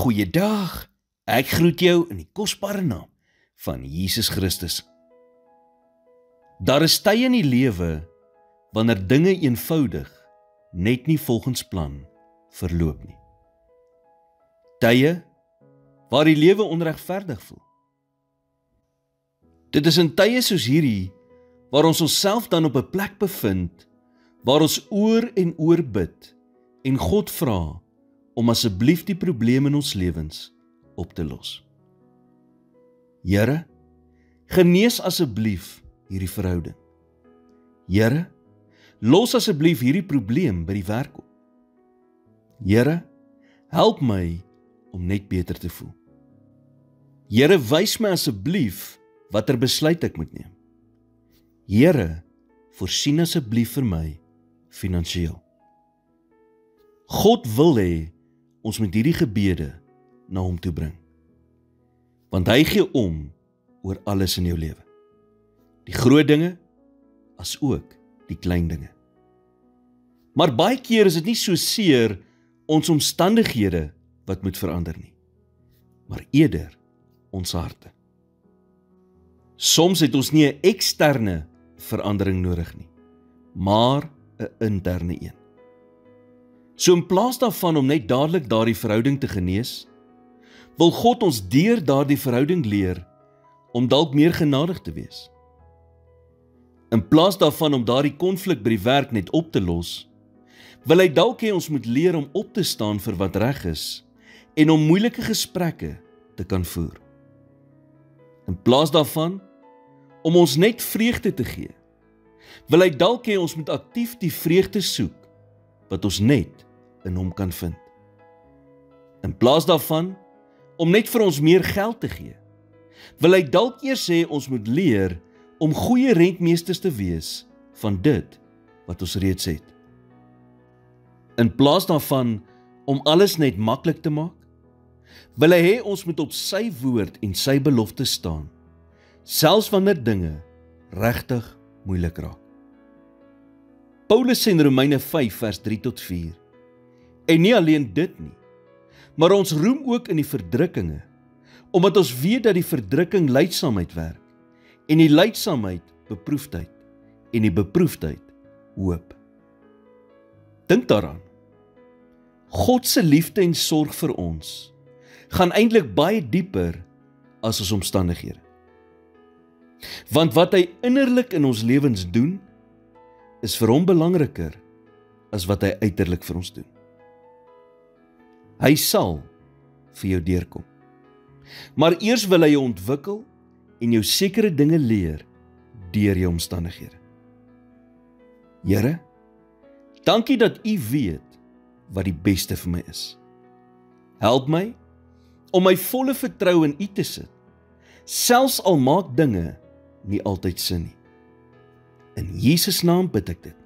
Goeiedag, ek groet jou in die kosbare naam van Jesus Christus. Daar is tye in die lewe wanneer dinge eenvoudig net nie volgens plan verloop nie. Tye waar die lewe onregverdig voel. Dit is in tye soos hierdie waar ons onsself dan op 'n plek bevind waar ons oor en oor bid en God vra om asseblief die probleme in ons lewens op te los. Here, genees asseblief hierdie verhouding. Here, los asseblief hierdie probleem by die werk op. Here, help my om net beter te voel. Here, wys my asseblief watter besluit ek moet neem. Here, voorsien asseblief vir my finansiëel. God wil hê ons moet hierdie gebede na hom toe bring. Want hy gee om oor alles in jou lewe. Die groot dinge, as ook die klein dinge. Maar baie keer is dit nie so seer ons omstandighede wat moet verander nie, maar eerder ons harte. Soms het ons nie 'n eksterne verandering nodig nie, maar 'n interne een. So in plaas daarvan om net dadelik daardie verhouding te genees, wil God ons deur daardie verhouding leer om dalk meer genadig te wees. In plaas daarvan om daardie konflik by die werk net op te los, wil hy dalk hê ons moet leer om op te staan vir wat reg is en om moeilike gesprekke te kan voer. In plaas daarvan om ons net vreugde te gee, wil hy dalk hê ons moet aktief die vreugde soek wat ons net in hom kan vind. In plaas daarvan om net vir ons meer geld te gee, wil hy dalk eers sê ons moet leer om goeie rentmeesters te wees van dit wat ons reeds het. In plaas daarvan om alles net maklik te maak, wil hy hê ons moet op sy woord en sy belofte staan, selfs wanneer dinge regtig moeilik raak. Paulus sê in Romeine 5 vers 3 tot 4, en nie alleen dit nie, maar ons roem ook in die verdrukkinge, omdat ons weet dat die verdrukking lydsaamheid werk, en die lydsaamheid beproefdheid, en die beproefdheid hoop. Dink daaraan, God se liefde en sorg vir ons gaan eintlik baie dieper as ons omstandighede. Want wat hy innerlik in ons lewens doen, is vir hom belangriker as wat hy uiterlik vir ons doen. Hy sal vir jou deurkom. Maar eers wil hy jou ontwikkel en jou sekere dinge leer deur jou omstandighede. Here, dankie dat U weet wat die beste vir my is. Help my om my volle vertroue in U te sit, selfs al maak dinge nie altyd sin nie. In Jesus naam bid ek dit.